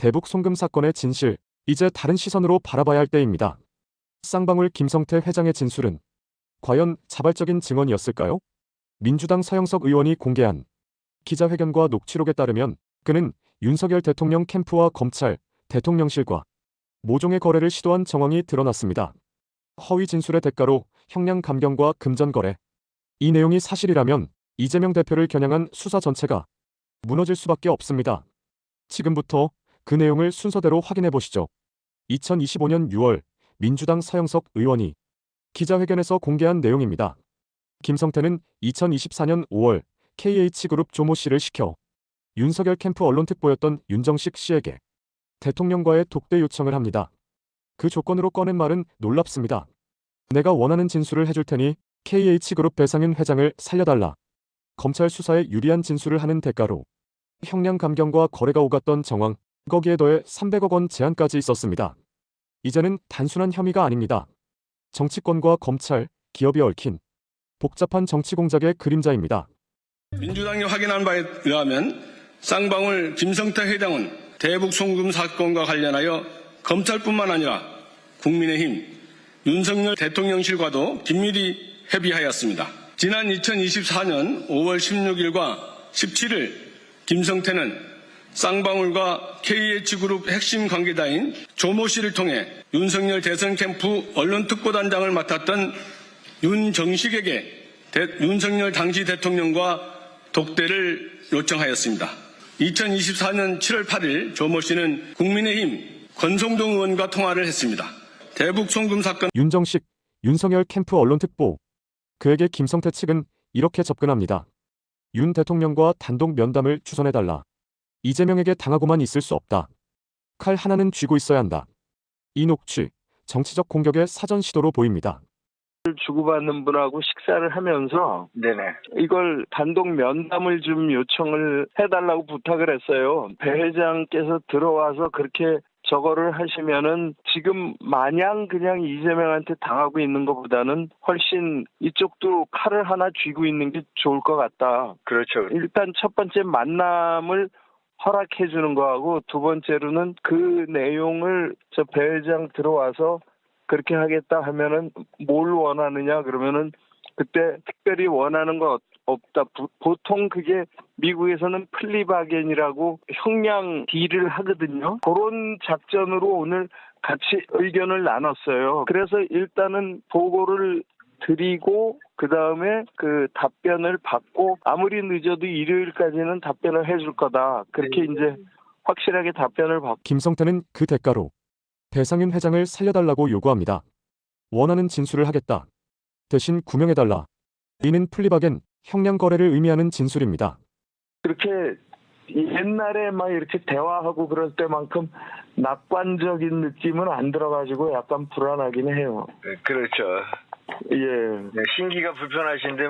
대북 송금 사건의 진실, 이제 다른 시선으로 바라봐야 할 때입니다. 쌍방울 김성태 회장의 진술은 과연 자발적인 증언이었을까요? 민주당 서영석 의원이 공개한 기자회견과 녹취록에 따르면 그는 윤석열 대통령 캠프와 검찰, 대통령실과 모종의 거래를 시도한 정황이 드러났습니다. 허위 진술의 대가로 형량 감경과 금전 거래. 이 내용이 사실이라면 이재명 대표를 겨냥한 수사 전체가 무너질 수밖에 없습니다. 지금부터 그 내용을 순서대로 확인해 보시죠. 2025년 6월 민주당 서영석 의원이 기자회견에서 공개한 내용입니다. 김성태는 2024년 5월 KH그룹 조모 씨를 시켜 윤석열 캠프 언론특보였던 윤정식 씨에게 대통령과의 독대 요청을 합니다. 그 조건으로 꺼낸 말은 놀랍습니다. 내가 원하는 진술을 해줄 테니 KH그룹 배상윤 회장을 살려달라. 검찰 수사에 유리한 진술을 하는 대가로 형량 감경과 거래가 오갔던 정황, 거기에 더해 300억 원 제한까지 있었습니다. 이제는 단순한 혐의가 아닙니다. 정치권과 검찰, 기업이 얽힌 복잡한 정치 공작의 그림자입니다. 민주당이 확인한 바에 의하면 쌍방울 김성태 회장은 대북 송금 사건과 관련하여 검찰뿐만 아니라 국민의힘, 윤석열 대통령실과도 긴밀히 협의하였습니다. 지난 2024년 5월 16일과 17일 김성태는 쌍방울과 KH그룹 핵심 관계자인 조모 씨를 통해 윤석열 대선 캠프 언론특보단장을 맡았던 윤정식에게 윤석열 당시 대통령과 독대를 요청하였습니다. 2024년 7월 8일 조모 씨는 국민의힘 권성동 의원과 통화를 했습니다. 대북 송금 사건 윤정식, 윤석열 캠프 언론특보. 그에게 김성태 측은 이렇게 접근합니다. 윤 대통령과 단독 면담을 주선해달라. 이재명에게 당하고만 있을 수 없다. 칼 하나는 쥐고 있어야 한다. 이 녹취, 정치적 공격의 사전 시도로 보입니다. 주고받는 분하고 식사를 하면서 네네. 이걸 단독 면담을 좀 요청을 해달라고 부탁을 했어요. 배 회장께서 들어와서 그렇게 저거를 하시면은 지금 마냥 그냥 이재명한테 당하고 있는 것보다는 훨씬 이쪽도 칼을 하나 쥐고 있는 게 좋을 것 같다. 그렇죠. 일단 첫 번째 만남을 허락해 주는 거하고 두 번째로는 그 내용을 저 배 회장 들어와서 그렇게 하겠다 하면은 뭘 원하느냐 그러면은 그때 특별히 원하는 거 없다. 보통 그게 미국에서는 플리바겐이라고 형량 딜을 하거든요. 그런 작전으로 오늘 같이 의견을 나눴어요. 그래서 일단은 보고를 드리고 그다음에 그 답변을 받고 아무리 늦어도 일요일까지는 답변을 해줄 거다. 그렇게 이제 확실하게 답변을 받고 김성태는 그 대가로 배상윤 회장을 살려달라고 요구합니다. 원하는 진술을 하겠다. 대신 구명해달라. 이는 플리바겐, 형량 거래를 의미하는 진술입니다. 그렇게 옛날에 막 이렇게 대화하고 그럴 때만큼 낙관적인 느낌은 안 들어가지고 약간 불안하긴 해요. 네, 그렇죠. 예. 네, 신기가 불편하신데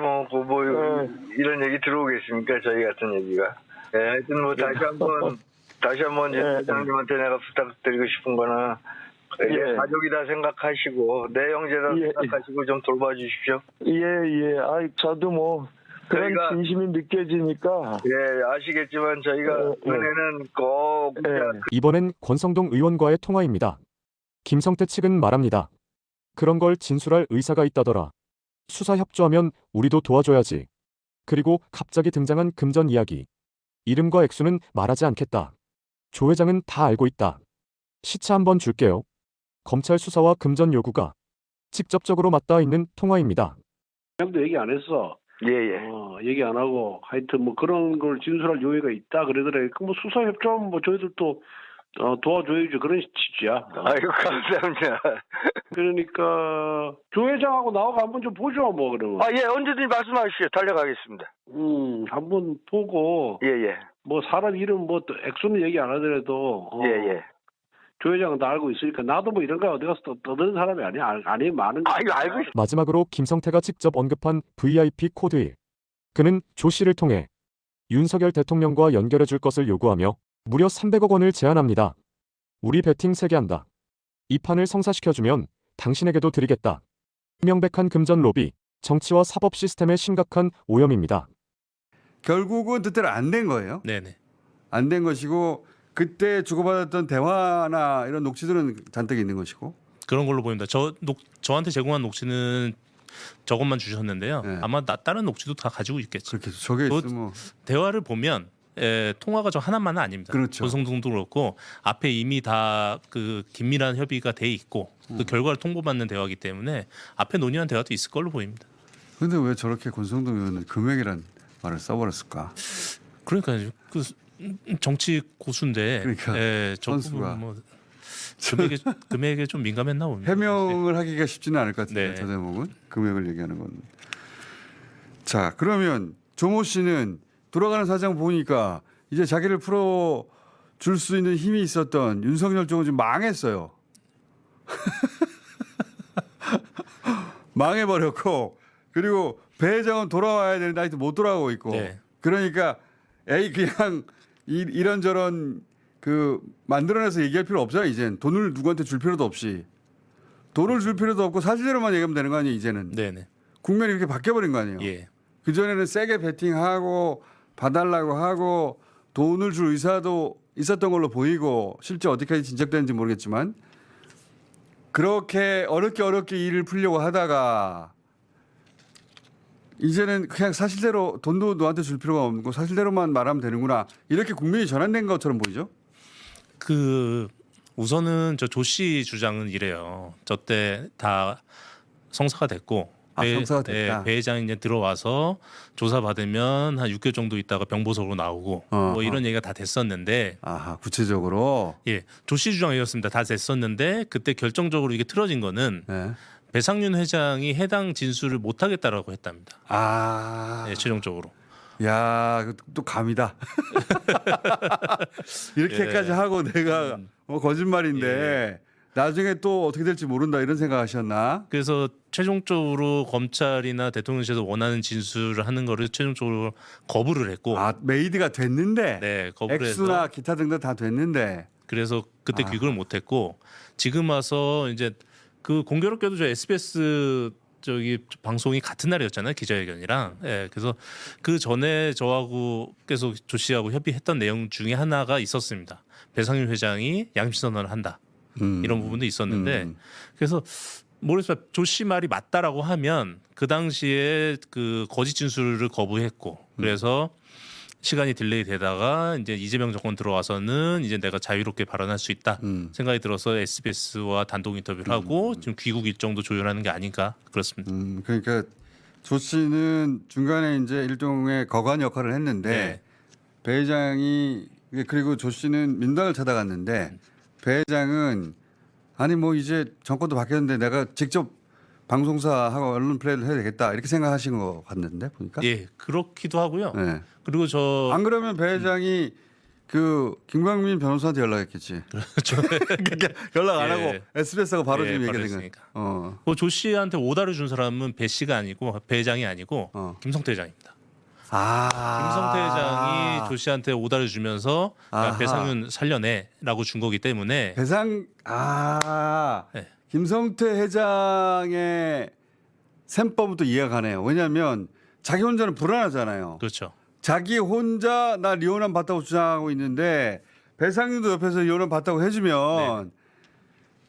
이런 얘기 들어오겠습니까? 저희 같은 얘기가. 네, 하여튼 다시 한번 회장님한테 내가 부탁드리고 싶은 거는 가족이다 생각하시고 내 형제다 생각하시고 좀 돌봐주십시오. 예. 저도 뭐 그런 진심이 느껴지니까. 예, 아시겠지만 저희가 은혜는 꼭 이번엔 권성동 의원과의 통화입니다. 김성태 측은 말합니다. 그런 걸 진술할 의사가 있다더라. 수사 협조하면 우리도 도와줘야지. 그리고 갑자기 등장한 금전 이야기. 이름과 액수는 말하지 않겠다. 조 회장은 다 알고 있다. 시차 한번 줄게요. 검찰 수사와 금전 요구가 직접적으로 맞닿아 있는 통화입니다. 그냥도 얘기 안 했어. 예. 얘기 안 하고 하여튼 뭐 그런 걸 진술할 요의가 있다 그러더래. 그 뭐 수사 협조하면 뭐 저희들도 도와줘야지 그런 취지야. 아이고 감사합니다. 그러니까 조 회장하고 나하고 한번 좀 보죠 뭐 그러면. 예, 언제든지 말씀하시죠. 달려가겠습니다. 한번 보고. 예. 뭐 사람 이름 뭐 액수는 얘기 안 하더라도. 예. 조 회장은 다 알고 있으니까 나도 뭐 이런 거 어디 가서 떠드는 사람이 아니야. 아니 많은 거. 알고 있... 마지막으로 김성태가 직접 언급한 VIP 코드 1. 그는 조 씨를 통해 윤석열 대통령과 연결해 줄 것을 요구하며 무려 300억 원을 제안합니다. 우리 베팅 3개 한다. 이 판을 성사시켜주면 당신에게도 드리겠다. 명백한 금전 로비, 정치와 사법 시스템의 심각한 오염입니다. 결국은 뜻대로 안 된 거예요. 네네. 안 된 것이고 그때 주고받았던 대화나 이런 녹취들은 잔뜩 있는 것이고. 그런 걸로 보입니다. 저한테 제공한 녹취는 저것만 주셨는데요. 네. 아마 다른 녹취도 다 가지고 있겠죠. 그렇게 저게 그 있으면 대화를 보면 통화가 저 하나만은 아닙니다. 그렇죠. 권성동도 그렇고 앞에 이미 다 그 긴밀한 협의가 돼 있고 그 결과를 통보받는 대화이기 때문에 앞에 논의한 대화도 있을 걸로 보입니다. 근데 왜 저렇게 권성동 의원은 금액이란 말을 써버렸을까? 그러니까 그 정치 고수인데 그러니까 저 선수가. 부분 뭐 금액에 좀 민감했나 봅니다. 해명을 하기가 쉽지는 않을 것 같은데 네. 저 대목은 금액을 얘기하는 건. 자 그러면 조모 씨는 돌아가는 사장 보니까 이제 자기를 풀어 줄 수 있는 힘이 있었던 윤석열 쪽은 지금 망했어요. 망해버렸고 그리고 배 회장은 돌아와야 되는데 아직도 못 돌아오고 있고 네. 그러니까 에이 그냥 이런저런 그 만들어내서 얘기할 필요 없잖아 이젠 돈을 누구한테 줄 필요도 없이 돈을 줄 필요도 없고 사실대로만 얘기하면 되는 거 아니에요 이제는 네네. 국면이 이렇게 바뀌어버린 거 아니에요. 예. 그 전에는 세게 베팅하고 봐달라고 하고 돈을 줄 의사도 있었던 걸로 보이고 실제 어디까지 진척되는지 모르겠지만 그렇게 어렵게 일을 풀려고 하다가 이제는 그냥 사실대로 돈도 너한테 줄 필요가 없고 사실대로만 말하면 되는구나 이렇게 국민이 전환된 것처럼 보이죠. 그 우선은 저 조씨 주장은 이래요. 저 때 다 성사가 됐고 성사가 됐다. 배 회장이 이제 들어와서 조사 받으면 한 6개월 정도 있다가 병보석으로 나오고 뭐 이런 얘기가 다 됐었는데 아하 구체적으로 예 조씨 주장이었습니다. 다 됐었는데 그때 결정적으로 이게 틀어진 거는 네. 배상윤 회장이 해당 진술을 못 하겠다라고 했답니다. 아, 예, 최종적으로. 야, 또 감이다. 이렇게까지 예. 하고 내가 거짓말인데 나중에 또 어떻게 될지 모른다 이런 생각하셨나? 그래서 최종적으로 검찰이나 대통령실에서 원하는 진술을 하는 거를 최종적으로 거부를 했고 아, 메이드가 됐는데 네, 거부를 액수나 해서 기타 등등 다 됐는데 그래서 그때 아. 귀국을 못 했고 지금 와서 이제 그 공교롭게도 저 SBS 저기 방송이 같은 날이었잖아요. 기자회견이랑. 예. 그래서 그 전에 저하고 계속 조 씨하고 협의했던 내용 중에 하나가 있었습니다. 배상윤 회장이 양심 선언을 한다. 이런 부분도 있었는데 그래서 모르겠어요. 조 씨 말이 맞다라고 하면 그 당시에 그 거짓 진술을 거부했고 그래서 시간이 딜레이 되다가 이제 이재명 정권 들어와서는 이제 내가 자유롭게 발언할 수 있다 생각이 들어서 SBS와 단독 인터뷰를 하고 지금 귀국 일정도 조율하는 게 아닌가 그렇습니다. 그러니까 조 씨는 중간에 이제 일종의 거관 역할을 했는데 네. 배 회장이 그리고 조 씨는 민당을 찾아갔는데 배 회장은 아니 뭐 이제 정권도 바뀌었는데 내가 직접 방송사하고 언론 플레이를 해야 되겠다 이렇게 생각하신 것 같는데 보니까. 예, 그렇기도 하고요. 네. 그리고 저 안 그러면 배 회장이 그 김광민 변호사한테 연락했겠지. 그렇죠. 그러니까 연락 안 예. 하고 SBS하고 바로 예, 지금 바로 얘기가 된 했으니까. 거야. 조 씨한테 오다를 준 사람은 배 씨가 아니고 배 회장이 아니고 김성태 회장입니다. 김성태 회장이 조 씨한테 오다를 주면서 야, 아하. 배상윤 살려내라고 준 거기 때문에 배상 네. 김성태 회장의 셈법은 또 이해가 가네요. 왜냐하면 자기 혼자는 불안하잖아요. 그렇죠. 자기 혼자 나 리오남 봤다고 주장하고 있는데 배상윤도 옆에서 리오남 봤다고 해주면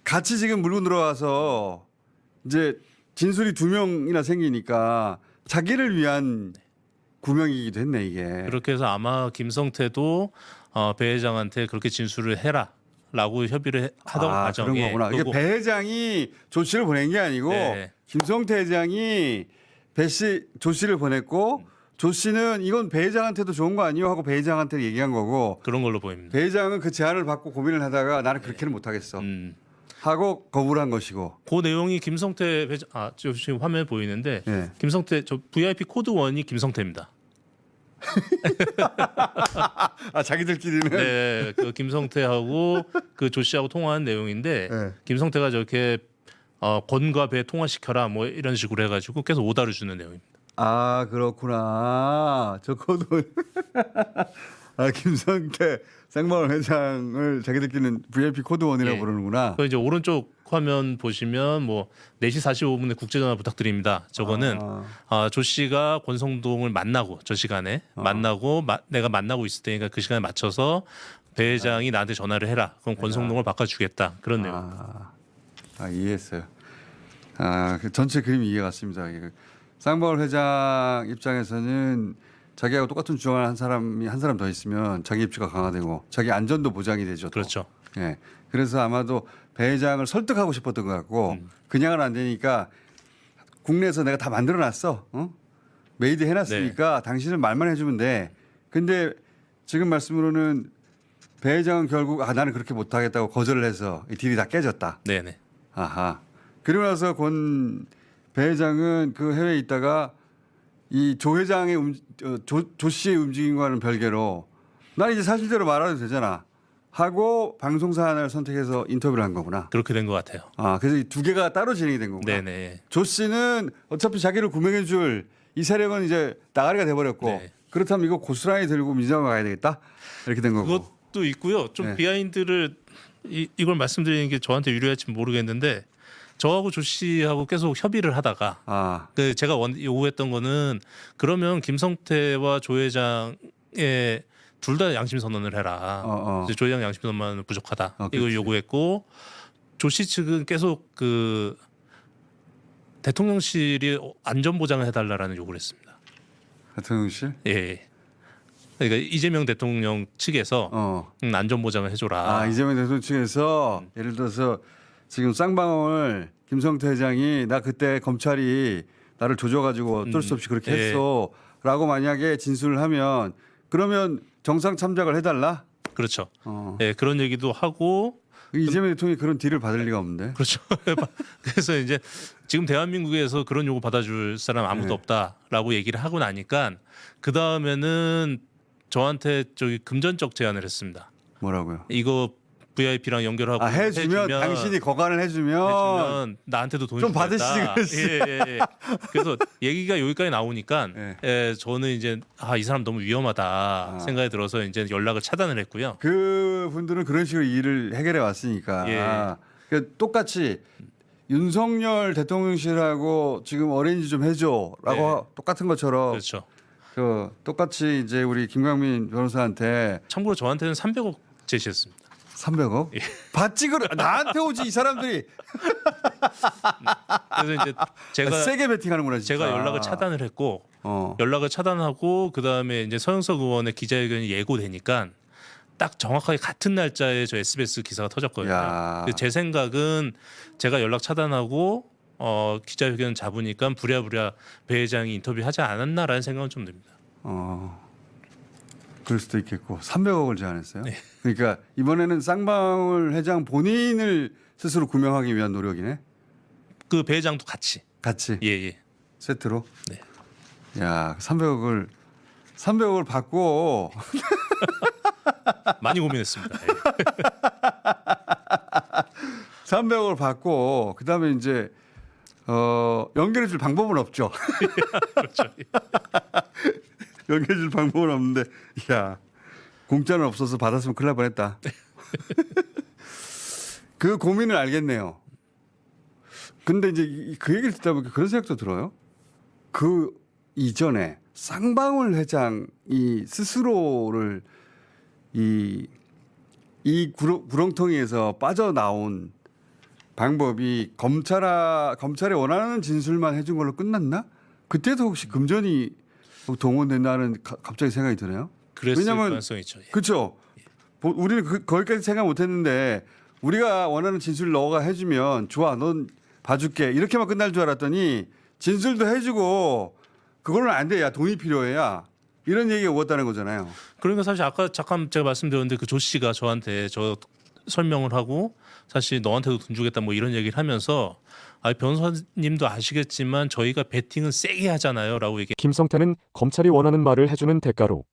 같이 지금 물고 들어가서 이제 진술이 2명이나 생기니까 자기를 위한 구명이기도 했네 이게. 그렇게 해서 아마 김성태도 배 회장한테 그렇게 진술을 해라라고 협의를 하던 그런 과정에 거구나. 이게 배 회장이 조 씨를 보낸 게 아니고 네. 김성태 회장이 조 씨를 보냈고 조 씨는 이건 배 회장한테도 좋은 거 아니요 하고 배 회장한테 얘기한 거고 그런 걸로 보입니다. 배 회장은 그 제안을 받고 고민을 하다가 나는 그렇게는 못하겠어 하고 거부를 한 것이고. 그 내용이 김성태 회장 저 지금 화면에 보이는데 예. 김성태 저 VIP 코드 1이 김성태입니다. 자기들끼리는 네, 그 김성태하고 그 조 씨하고 통화한 내용인데 네. 김성태가 저렇게 권과 배 통화시켜라 뭐 이런 식으로 해가지고 계속 오다를 주는 내용입니다. 그렇구나. 저 코드 김성태 쌍방울 회장을 자기들끼리는 VIP 코드 1이라고 예. 부르는구나. 그 이제 오른쪽 화면 보시면 뭐 4시 45분에 국제전화 부탁드립니다. 저거는 조 씨가 권성동을 만나고 저 시간에 만나고 내가 만나고 있을 테니까 그 시간에 맞춰서 배 회장이 나한테 전화를 해라. 그럼 권성동을 바꿔주겠다. 그런 내용. 이해했어요. 그 전체 그림이 이해가 갔습니다. 쌍방울 회장 입장에서는 자기하고 똑같은 주장을 한 사람이 한 사람 더 있으면 자기 입지가 강화되고 자기 안전도 보장이 되죠. 또. 그렇죠. 예. 그래서 아마도 배 회장을 설득하고 싶었던 것 같고 그냥은 안 되니까 국내에서 내가 다 만들어놨어. 메이드 해놨으니까 당신은 말만 해주면 돼. 근데 지금 말씀으로는 배 회장은 결국 나는 그렇게 못하겠다고 거절을 해서 이 딜이 다 깨졌다. 네네. 아하. 그리고 나서 권 배 회장은 그 해외에 있다가 이 조 회장의 조 씨의 움직임과는 별개로 난 이제 사실대로 말해도 되잖아 하고 방송사 하나를 선택해서 인터뷰를 한 거구나. 그렇게 된 것 같아요. 그래서 이 두 개가 따로 진행이 된 거구나. 네네. 조 씨는 어차피 자기를 구명해줄 이 세력은 이제 나가리가 돼버렸고 네. 그렇다면 이거 고스란히 들고 민주당으로 가야 되겠다 이렇게 된 거고. 그것도 있고요. 좀 네. 비하인드를 이걸 말씀드리는 게 저한테 유리할지 모르겠는데 저하고 조 씨하고 계속 협의를 하다가 제가 요구했던 거는 그러면 김성태와 조 회장의 둘 다 양심 선언을 해라. 이제 조 회장 양심 선언은 부족하다. 이걸 요구했고 조 씨 측은 계속 그 대통령실이 안전 보장을 해달라라는 요구를 했습니다. 대통령실? 예. 그러니까 이재명 대통령 측에서 안전 보장을 해줘라. 이재명 대통령 측에서 예를 들어서 지금 쌍방울 김성태 회장이 나 그때 검찰이 나를 조져가지고 어쩔 수 없이 그렇게 했어라고 만약에 진술을 하면 그러면 정상 참작을 해달라. 그렇죠. 예, 그런 얘기도 하고 이재명 대통령이 그런 딜을 받을 리가 없는데. 그렇죠. 그래서 이제 지금 대한민국에서 그런 요구 받아줄 사람 아무도 없다라고 얘기를 하고 나니까 그 다음에는 저한테 저기 금전적 제안을 했습니다. 뭐라고요? 이거 VIP랑 연결하고 해주면 당신이 거간을 해주면 나한테도 돈을 좀 받으시지 그랬어요. 예. 그래서 얘기가 여기까지 나오니까 저는 이제 이 사람 너무 위험하다 생각이 들어서 이제 연락을 차단을 했고요. 그 분들은 그런 식으로 일을 해결해 왔으니까 그러니까 똑같이 윤석열 대통령실하고 지금 어레인지 좀 해줘라고 똑같은 것처럼 그렇죠. 그 똑같이 이제 우리 김광민 변호사한테 참고로 저한테는 300억 제시했습니다. 300억? 받지 그래. 나한테 오지 이 사람들이. 그래서 이제 제가 세게 베팅하는구나 진짜. 제가 연락을 차단을 했고 연락을 차단하고 그 다음에 이제 서영석 의원의 기자회견이 예고되니까 딱 정확하게 같은 날짜에 저 SBS 기사가 터졌거든요. 제 생각은 제가 연락 차단하고 기자회견 잡으니까 부랴부랴 배 회장이 인터뷰하지 않았나라는 생각은 좀 듭니다. 그럴 수도 있겠고 300억을 제안했어요. 그러니까 이번에는 쌍방울 회장 본인을 스스로 구명하기 위한 노력이네. 그 배 회장도 같이. 예. 세트로. 네. 야, 300억을 받고 많이 고민했습니다. 300억을 받고 그다음에 이제 연결해 줄 방법은 없죠. 그렇죠. 연결해 줄 방법은 없는데 야, 공짜는 없어서 받았으면 큰일 날 뻔했다. 그 고민을 알겠네요. 근데 이제 그 얘기를 듣다 보니까 그런 생각도 들어요. 그 이전에 쌍방울 회장이 스스로를 이 구렁텅이에서 빠져나온 방법이 검찰에 원하는 진술만 해준 걸로 끝났나? 그때도 혹시 금전이 동원된다는 갑자기 생각이 드네요. 그랬을 왜냐면 가능성이 있죠. 그렇죠. 우리는 거기까지 생각 못했는데 우리가 원하는 진술 너가 해주면 좋아, 넌 봐줄게 이렇게만 끝날 줄 알았더니 진술도 해주고 그걸로는 안 돼. 야, 돈이 필요해야 이런 얘기가 오갔다는 거잖아요. 그러니까 사실 아까 잠깐 제가 말씀드렸는데 그 조 씨가 저한테 저 설명을 하고 사실 너한테도 돈 주겠다 뭐 이런 얘기를 하면서 변호사님도 아시겠지만 저희가 베팅은 세게 하잖아요라고 얘기. 김성태는 검찰이 원하는 말을 해주는 대가로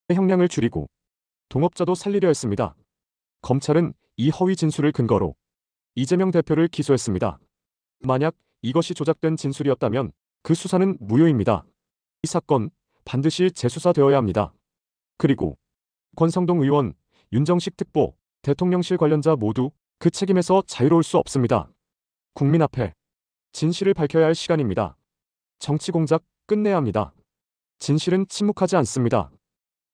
형량을 줄이고 동업자도 살리려 했습니다. 검찰은 이 허위 진술을 근거로 이재명 대표를 기소했습니다. 만약 이것이 조작된 진술이었다면 그 수사는 무효입니다. 이 사건 반드시 재수사되어야 합니다. 그리고 권성동 의원, 윤정식 특보, 대통령실 관련자 모두 그 책임에서 자유로울 수 없습니다. 국민 앞에 진실을 밝혀야 할 시간입니다. 정치 공작 끝내야 합니다. 진실은 침묵하지 않습니다.